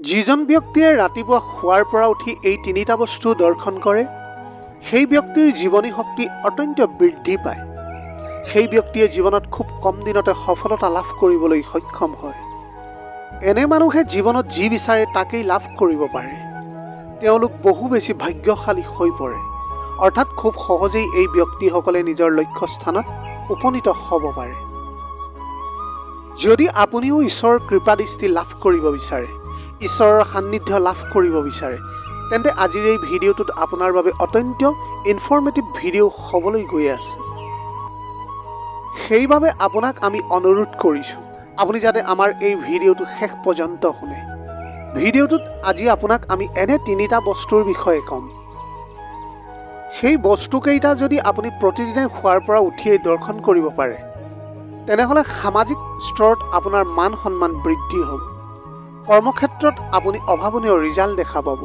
যিজন ব্যক্তিয়ে ৰাতিপুৱা শুৱাৰ পৰা উঠি এই তিনিটা বস্তু দৰ্শন কৰে সেই ব্যক্তিৰ জীৱনী শক্তি অত্যন্ত বৃদ্ধি পায়। সেই ব্যক্তিয়ে জীৱনত খুব কম দিনতে সফলতা লাভ কৰিবলৈ সক্ষম হয়। এনে মানুহে জীৱনত যি বিচাৰে তাকেই লাভ কৰিব পাৰে। তেওঁলোক বহু বেছি ভাগ্যশালী হৈ পৰে, অৰ্থাৎ খুব সহজেই এই ব্যক্তিসকলে নিজৰ লক্ষ্যস্থানত উপনীত হ'ব পাৰে। যদি আপুনিও ঈশ্বৰৰ কৃপাদৃষ্টি লাভ কৰিব বিচাৰে, ঈশ্বৰৰ সান্নিধ্য লাভ কৰিব বিচাৰে, তেন্তে আজিৰ এই ভিডিঅ'টোত আপোনাৰ বাবে অত্যন্ত ইনফৰ্মেটিভ ভিডিঅ' হ'বলৈ গৈ আছে। সেইবাবে আপোনাক আমি অনুৰোধ কৰিছোঁ আপুনি যাতে আমাৰ এই ভিডিঅ'টো শেষ পৰ্যন্ত শুনে। ভিডিঅ'টোত আজি আপোনাক আমি এনে তিনিটা বস্তুৰ বিষয়ে ক'ম। সেই বস্তুকেইটা যদি আপুনি প্ৰতিদিনে শুৱাৰ পৰা উঠিয়েই দৰ্শন কৰিব পাৰে, তেনেহ'লে সামাজিক স্তৰত আপোনাৰ মান সন্মান বৃদ্ধি হ'ব। কৰ্মক্ষেত্ৰত আপুনি অভাৱনীয় ৰিজাল্ট দেখা পাব।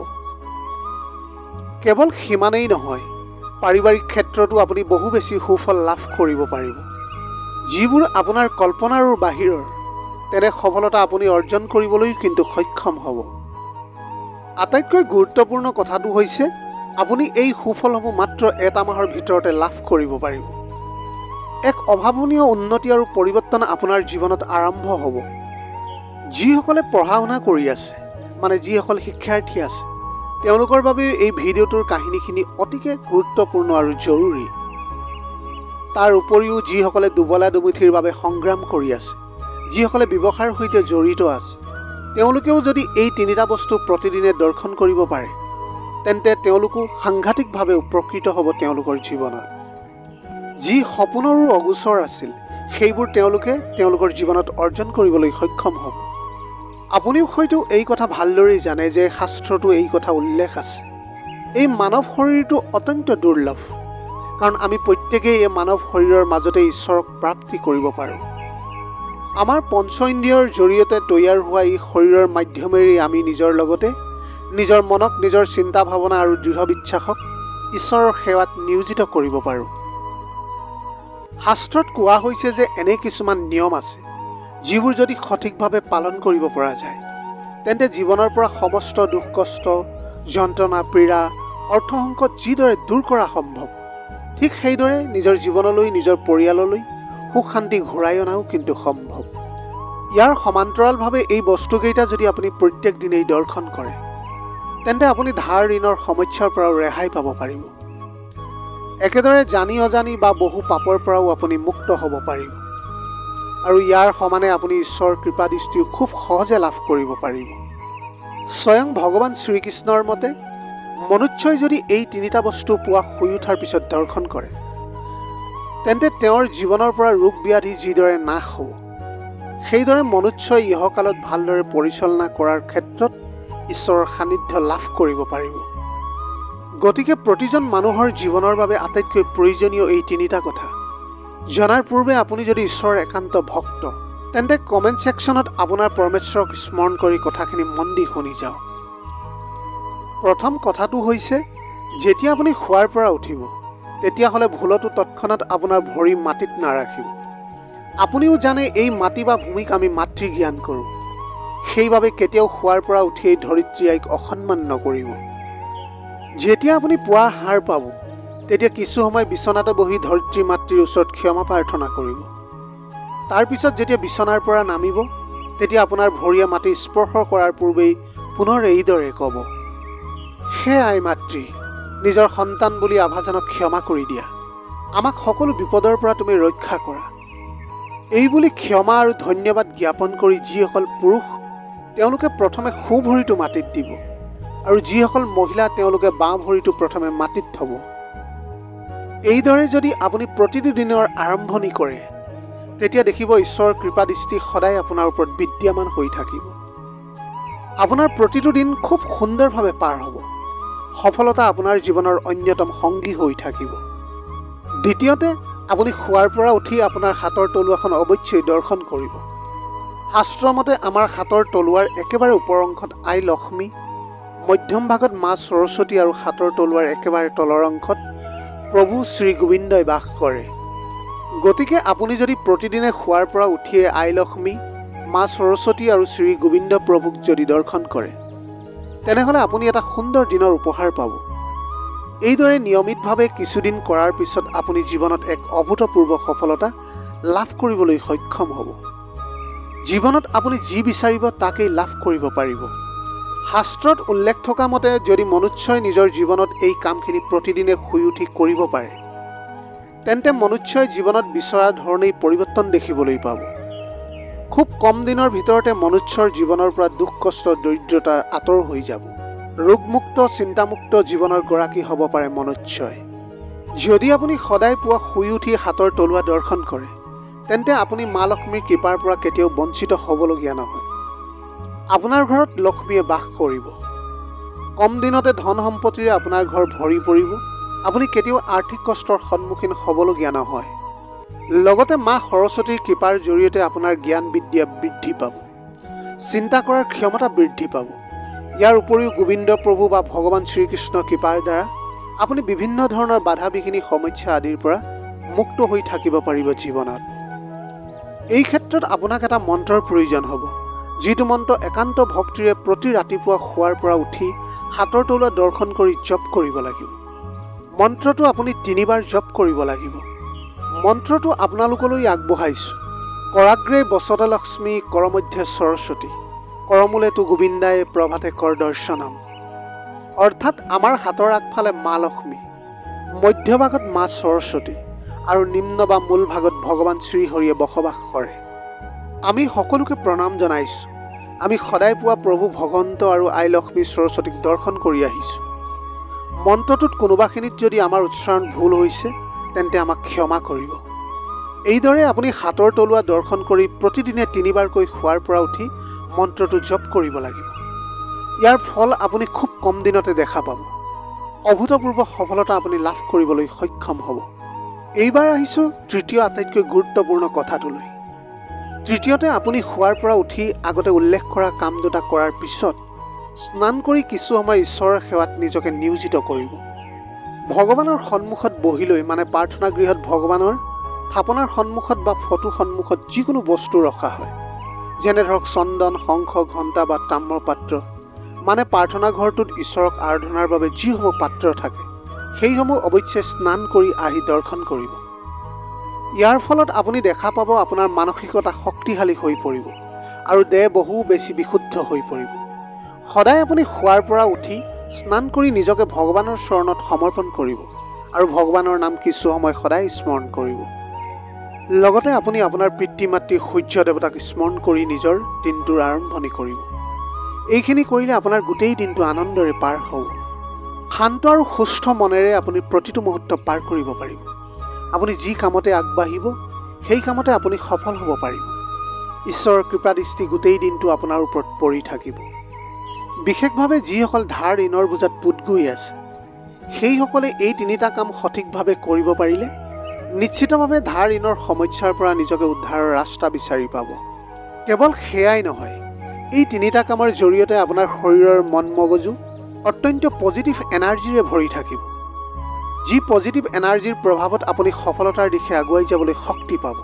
কেৱল সিমানেই নহয়, পাৰিবাৰিক ক্ষেত্ৰতো আপুনি বহু বেছি সুফল লাভ কৰিব পাৰিব। যিবোৰ আপোনাৰ কল্পনাৰো বাহিৰৰ, তেনে সফলতা আপুনি অৰ্জন কৰিবলৈ কিন্তু সক্ষম হ'ব। আটাইতকৈ গুৰুত্বপূৰ্ণ কথাটো হৈছে আপুনি এই সুফলসমূহ মাত্ৰ এটা মাহৰ ভিতৰতে লাভ কৰিব পাৰিব। এক অভাৱনীয় উন্নতি আৰু পৰিৱৰ্তন আপোনাৰ জীৱনত আৰম্ভ হ'ব। যিসকলে পঢ়া শুনা কৰি আছে, মানে যিসকল শিক্ষাৰ্থী আছে, তেওঁলোকৰ বাবে এই ভিডিঅ'টোৰ কাহিনীখিনি অতিকে গুৰুত্বপূৰ্ণ আৰু জৰুৰী। তাৰ উপৰিও যিসকলে দুবলা দুমুঠিৰ বাবে সংগ্ৰাম কৰি আছে, যিসকলে ব্যৱসায়ৰ সৈতে জড়িত আছে, তেওঁলোকেও যদি এই তিনিটা বস্তু প্ৰতিদিনে দৰ্শন কৰিব পাৰে, তেন্তে তেওঁলোকো সাংঘাতিকভাৱে উপকৃত হ'ব তেওঁলোকৰ জীৱনত। যি সপোনৰো অগোচৰ আছিল, সেইবোৰ তেওঁলোকে তেওঁলোকৰ জীৱনত অৰ্জন কৰিবলৈ সক্ষম হ'ব। আপুনিও হয়তো এই কথা ভালদৰেই জানে যে শাস্ত্ৰতো এই কথা উল্লেখ আছে। এই মানৱ শৰীৰটো অত্যন্ত দুৰ্লভ, কাৰণ আমি প্ৰত্যেকেই এই মানৱ শৰীৰৰ মাজতে ঈশ্বৰক প্ৰাপ্তি কৰিব পাৰোঁ। আমাৰ পঞ্চ ইন্দ্ৰিয়ৰ জৰিয়তে তৈয়াৰ হোৱা এই শৰীৰৰ মাধ্যমেৰে আমি নিজৰ লগতে নিজৰ মনক, নিজৰ চিন্তা ভাৱনা আৰু দৃঢ় বিশ্বাসক ঈশ্বৰৰ সেৱাত নিয়োজিত কৰিব পাৰোঁ। শাস্ত্ৰত কোৱা হৈছে যে এনে কিছুমান নিয়ম আছে, যিবোৰ যদি সঠিকভাৱে পালন কৰিব পৰা যায়, তেন্তে জীৱনৰ পৰা সমস্ত দুখ কষ্ট, যন্ত্ৰণা, পীড়া, অৰ্থসংকট যিদৰে দূৰ কৰা সম্ভৱ, ঠিক সেইদৰে নিজৰ জীৱনলৈ, নিজৰ পৰিয়াললৈ সুখ শান্তি ঘূৰাই অনাও কিন্তু সম্ভৱ। ইয়াৰ সমান্তৰালভাৱে এই বস্তুকেইটা যদি আপুনি প্ৰত্যেক দিনেই দৰ্শন কৰে, তেন্তে আপুনি ধাৰ ঋণৰ সমস্যাৰ পৰাও ৰেহাই পাব পাৰিব। একেদৰে জানি অজানি বা বহু পাপৰ পৰাও আপুনি মুক্ত হ'ব পাৰিব। আৰু ইয়াৰ সমানে আপুনি ঈশ্বৰৰ কৃপাদৃষ্টিও খুব সহজে লাভ কৰিব পাৰিব। স্বয়ং ভগৱান শ্ৰীকৃষ্ণৰ মতে মনুষ্যই যদি এই তিনিটা বস্তু পুৱা শুই উঠাৰ পিছত দৰ্শন কৰে, তেন্তে তেওঁৰ জীৱনৰ পৰা ৰোগ ব্যাধি যিদৰে নাশ হ'ব, সেইদৰে মনুষ্যই ইহকালত ভালদৰে পৰিচালনা কৰাৰ ক্ষেত্ৰত ঈশ্বৰৰ সান্নিধ্য লাভ কৰিব পাৰিব। গতিকে প্ৰতিজন মানুহৰ জীৱনৰ বাবে আটাইতকৈ প্ৰয়োজনীয় এই তিনিটা কথা জনাৰ পূৰ্বে আপুনি যদি ঈশ্বৰৰ একান্ত ভক্ত, তেন্তে কমেণ্ট ছেকশ্যনত আপোনাৰ পৰমেশ্বৰক স্মৰণ কৰি কথাখিনি মন দি শুনি যাওক। প্ৰথম কথাটো হৈছে, যেতিয়া আপুনি শুৱাৰ পৰা উঠিব, তেতিয়াহ'লে ভুলতো তৎক্ষণাত আপোনাৰ ভৰি মাটিত নাৰাখিব। আপুনিও জানে এই মাটি বা ভূমিক আমি মাতৃ জ্ঞান কৰোঁ। সেইবাবে কেতিয়াও শুৱাৰ পৰা উঠিয়েই ধৰিত্ৰী আইক অসন্মান নকৰিব। যেতিয়া আপুনি পুৱা সাৰ পাব, তেতিয়া কিছু সময় বিচনাতে বহি ধৰিত্ৰী মাতৃৰ ওচৰত ক্ষমা প্ৰাৰ্থনা কৰিব। তাৰপিছত যেতিয়া বিচনাৰ পৰা নামিব, তেতিয়া আপোনাৰ ভৰিয়ে মাটি স্পৰ্শ কৰাৰ পূৰ্বেই পুনৰ এইদৰে ক'ব, হে আই মাতৃ, নিজৰ সন্তান বুলি আভাজনক ক্ষমা কৰি দিয়া। আমাক সকলো বিপদৰ পৰা তুমি ৰক্ষা কৰা। এই বুলি ক্ষমা আৰু ধন্যবাদ জ্ঞাপন কৰি যিসকল পুৰুষ, তেওঁলোকে প্ৰথমে সোঁ ভৰিটো মাটিত দিব, আৰু যিসকল মহিলা, তেওঁলোকে বাওঁ ভৰিটো প্ৰথমে মাটিত থ'ব। এইদৰে যদি আপুনি প্ৰতিটো দিনৰ আৰম্ভণি কৰে, তেতিয়া দেখিব ঈশ্বৰৰ কৃপাদৃষ্টি সদায় আপোনাৰ ওপৰত বিদ্যমান হৈ থাকিব। আপোনাৰ প্ৰতিটো দিন খুব সুন্দৰভাৱে পাৰ হ'ব। সফলতা আপোনাৰ জীৱনৰ অন্যতম সংগী হৈ থাকিব। দ্বিতীয়তে, আপুনি শুৱাৰ পৰা উঠি আপোনাৰ হাতৰ তলুৱাখন অৱশ্যেই দৰ্শন কৰিব। শাস্ত্ৰমতে আমাৰ হাতৰ তলুৱাৰ একেবাৰে ওপৰ অংশত আই লক্ষ্মী, মধ্যম ভাগত মা সৰস্বতী আৰু হাতৰ তলুৱাৰ একেবাৰে তলৰ অংশত প্ৰভু শ্ৰী গোবিন্দই বাস কৰে। গতিকে আপুনি যদি প্ৰতিদিনে শুৱাৰ পৰা উঠিয়ে আই লক্ষ্মী, মা সৰস্বতী আৰু শ্ৰী গোবিন্দ প্ৰভুক যদি দৰ্শন কৰে, তেনেহ'লে আপুনি এটা সুন্দৰ দিনৰ উপহাৰ পাব। এইদৰে নিয়মিতভাৱে কিছুদিন কৰাৰ পিছত আপুনি জীৱনত এক অভূতপূৰ্ব সফলতা লাভ কৰিবলৈ সক্ষম হ'ব। জীৱনত আপুনি যি বিচাৰিব তাকেই লাভ কৰিব পাৰিব। শাস্ত্ৰত উল্লেখ থকা মতে যদি মনুষ্যই নিজৰ জীৱনত এই কামখিনি প্ৰতিদিনে শুই উঠি কৰিব পাৰে, তেন্তে মনুষ্যই জীৱনত বিচৰা ধৰণেই পৰিৱৰ্তন দেখিবলৈ পাব। খুব কম দিনৰ ভিতৰতে মনুষ্যৰ জীৱনৰ পৰা দুখ কষ্ট দৰিদ্ৰতা আঁতৰ হৈ যাব। ৰোগমুক্ত চিন্তামুক্ত জীৱনৰ গৰাকী হ'ব পাৰে মনুষ্যই। যদি আপুনি সদায় পুৱা শুই উঠি হাতৰ তলুৱা দৰ্শন কৰে, তেন্তে আপুনি মা লক্ষ্মীৰ কৃপাৰ পৰা কেতিয়াও বঞ্চিত হ'বলগীয়া নহয়। আপোনাৰ ঘৰত লক্ষ্মীয়ে বাস কৰিব। কম দিনতে ধন সম্পত্তিৰে আপোনাৰ ঘৰ ভৰি পৰিব। আপুনি কেতিয়াও আৰ্থিক কষ্টৰ সন্মুখীন হ'বলগীয়া নহয়। লগতে মা সৰস্বতীৰ কৃপাৰ জৰিয়তে আপোনাৰ জ্ঞান বিদ্যা বৃদ্ধি পাব, চিন্তা কৰাৰ ক্ষমতা বৃদ্ধি পাব। ইয়াৰ উপৰিও গোবিন্দ প্ৰভু বা ভগৱান শ্ৰীকৃষ্ণৰ কৃপাৰ দ্বাৰা আপুনি বিভিন্ন ধৰণৰ বাধা বিঘিনি সমস্যা আদিৰ পৰা মুক্ত হৈ থাকিব পাৰিব জীৱনত। এই ক্ষেত্ৰত আপোনাক এটা মন্ত্ৰৰ প্ৰয়োজন হ'ব, যিটো মন্ত্ৰ একান্ত ভক্তিৰে প্ৰতি ৰাতিপুৱা শোৱাৰ পৰা উঠি হাতৰ তলুৱা দৰ্শন কৰি জপ কৰিব লাগিব। মন্ত্ৰটো আপুনি 3 বাৰ জপ কৰিব লাগিব। মন্ত্ৰটো আপোনালোকলৈ আগবঢ়াইছোঁ। কৰাগ্ৰে বসতে লক্ষ্মী কৰমধ্যে সৰস্বতী কৰমূলে তু গোবিন্দায়ে প্ৰভাতে কৰ দৰ্শনম। অৰ্থাৎ আমাৰ হাতৰ আগফালে মা লক্ষ্মী, মধ্যভাগত মা সৰস্বতী আৰু নিম্ন বা মূল ভাগত ভগৱান শ্ৰীহৰিয়ে বসবাস কৰে। আমি সকলোকে প্ৰণাম জনাইছোঁ। আমি সদায় পোৱা প্ৰভু ভগৱন্ত আৰু আই লক্ষ্মী সৰস্বতীক দৰ্শন কৰি আহিছোঁ। মন্ত্ৰটোত কোনোবাখিনিত যদি আমাৰ উচ্চাৰণ ভুল হৈছে, তেন্তে আমাক ক্ষমা কৰিব। এইদৰে আপুনি হাতৰ তলুৱা দৰ্শন কৰি প্ৰতিদিনে 3 বাৰকৈ শোৱাৰ পৰা উঠি মন্ত্ৰটো জপ কৰিব লাগিব। ইয়াৰ ফল আপুনি খুব কম দিনতে দেখা পাব। অভূতপূৰ্ব সফলতা আপুনি লাভ কৰিবলৈ সক্ষম হ'ব। এইবাৰ আহিছোঁ তৃতীয় আটাইতকৈ গুৰুত্বপূৰ্ণ কথাটোলৈ। তৃতীয়তে আপুনি শোৱাৰ পৰা উঠি আগতে উল্লেখ কৰা কাম দুটা কৰাৰ পিছত স্নান কৰি কিছু সময় ঈশ্বৰৰ সেৱাত নিজকে নিয়োজিত কৰিব। ভগৱানৰ সন্মুখত বহি লৈ মানে প্ৰাৰ্থনা গৃহত ভগৱানৰ থাপনাৰ সন্মুখত বা ফটো সন্মুখত যিকোনো বস্তু ৰখা হয়, যেনে ধৰক চন্দন, শংখ, ঘণ্টা বা তাম্ৰৰ পাত্ৰ, মানে প্ৰাৰ্থনা ঘৰটোত ঈশ্বৰক আৰাধনাৰ বাবে যিসমূহ পাত্ৰ থাকে, সেইসমূহ অৱশ্যে স্নান কৰি আহি দৰ্শন কৰিব। ইয়াৰ ফলত আপুনি দেখা পাব আপোনাৰ মানসিকতা শক্তিশালী হৈ পৰিব আৰু দেহ বহু বেছি বিশুদ্ধ হৈ পৰিব। সদায় আপুনি শোৱাৰ পৰা উঠি স্নান কৰি নিজকে ভগৱানৰ চৰণত সমৰ্পণ কৰিব আৰু ভগৱানৰ নাম কিছু সময় সদায় স্মৰণ কৰিব। লগতে আপুনি আপোনাৰ পিতৃ মাতৃ সূৰ্য দেৱতাক স্মৰণ কৰি নিজৰ দিনটোৰ আৰম্ভণি কৰিব। এইখিনি কৰিলে আপোনাৰ গোটেই দিনটো আনন্দৰে পাৰ হ'ব। শান্ত আৰু সুস্থ মনেৰে আপুনি প্ৰতিটো মুহূৰ্ত পাৰ কৰিব পাৰিব। আপুনি যি কামতে আগবাঢ়িব, সেই কামতে আপুনি সফল হ'ব পাৰিব। ঈশ্বৰৰ কৃপা দৃষ্টি গোটেই দিনটো আপোনাৰ ওপৰত পৰি থাকিব। বিশেষভাৱে যিসকল ধাৰ ঋণৰ বোজাত পোত গৈ আছে, সেইসকলে এই 3টা কাম সঠিকভাৱে কৰিব পাৰিলে নিশ্চিতভাৱে ধাৰ ঋণৰ সমস্যাৰ পৰা নিজকে উদ্ধাৰৰ ৰাস্তা বিচাৰি পাব। কেৱল সেয়াই নহয়, এই 3টা কামৰ জৰিয়তে আপোনাৰ শৰীৰৰ মন মগজু অত্যন্ত পজিটিভ এনাৰ্জিৰে ভৰি থাকিব, যি পজিটিভ এনাৰ্জিৰ প্ৰভাৱত আপুনি সফলতাৰ দিশে আগুৱাই যাবলৈ শক্তি পাব।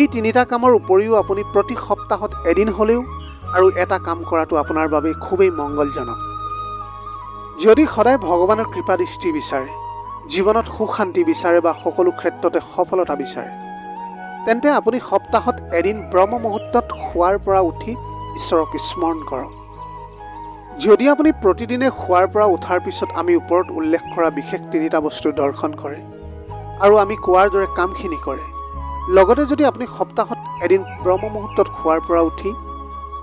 এই 3টা কামৰ উপৰিও আপুনি প্ৰতি সপ্তাহত এদিন হ'লেও আৰু এটা কাম কৰাটো আপোনাৰ বাবে খুবেই মংগলজনক। যদি সদায় ভগৱানৰ কৃপা দৃষ্টি বিচাৰে, জীৱনত সুখ শান্তি বিচাৰে বা সকলো ক্ষেত্ৰতে সফলতা বিচাৰে, তেন্তে আপুনি সপ্তাহত এদিন ব্ৰহ্ম মুহূৰ্তত শোৱাৰ পৰা উঠি ঈশ্বৰক স্মৰণ কৰক। যদি আপুনি প্ৰতিদিনে শোৱাৰ পৰা উঠাৰ পিছত আমি ওপৰত উল্লেখ কৰা বিশেষ 3টা বস্তু দৰ্শন কৰে আৰু আমি কোৱাৰ দৰে কামখিনি কৰে, লগতে যদি আপুনি সপ্তাহত এদিন ব্ৰহ্ম মুহূৰ্তত শোৱাৰ পৰা উঠি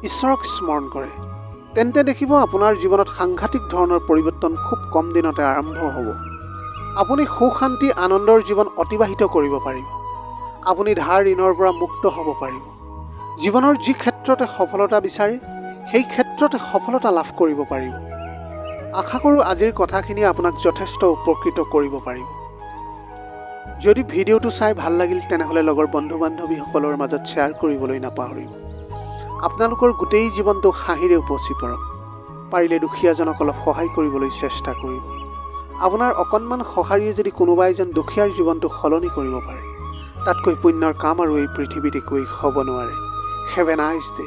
ঈশ্বৰক স্মৰণ কৰে, তেন্তে দেখিব আপোনাৰ জীৱনত সাংঘাতিক ধৰণৰ পৰিৱৰ্তন খুব কম দিনতে আৰম্ভ হ'ব। আপুনি সুখ শান্তি আনন্দৰ জীৱন অতিবাহিত কৰিব পাৰিব। আপুনি ধাৰ ঋণৰ পৰা মুক্ত হ'ব পাৰিব। জীৱনৰ যি ক্ষেত্ৰতে সফলতা বিচাৰে, সেই ক্ষেত্ৰতে সফলতা লাভ কৰিব পাৰিব। আশা কৰোঁ আজিৰ কথাখিনি আপোনাক যথেষ্ট উপকৃত কৰিব পাৰিব। যদি ভিডিঅ'টো চাই ভাল লাগিল, তেনেহ'লে লগৰ বন্ধু বান্ধৱীসকলৰ মাজত শ্বেয়াৰ কৰিবলৈ নাপাহৰিব। আপোনালোকৰ গোটেই জীৱনটো হাঁহিৰে উপচি পৰক। পাৰিলে দুখীয়াজনক অলপ সহায় কৰিবলৈ চেষ্টা কৰিব। আপোনাৰ অকণমান সঁহাৰিয়ে যদি কোনোবা এজন দুখীয়াৰ জীৱনটো সলনি কৰিব পাৰে, তাতকৈ পুণ্যৰ কাম আৰু এই পৃথিৱীত একোৱেই হ'ব নোৱাৰে। Have a nice day.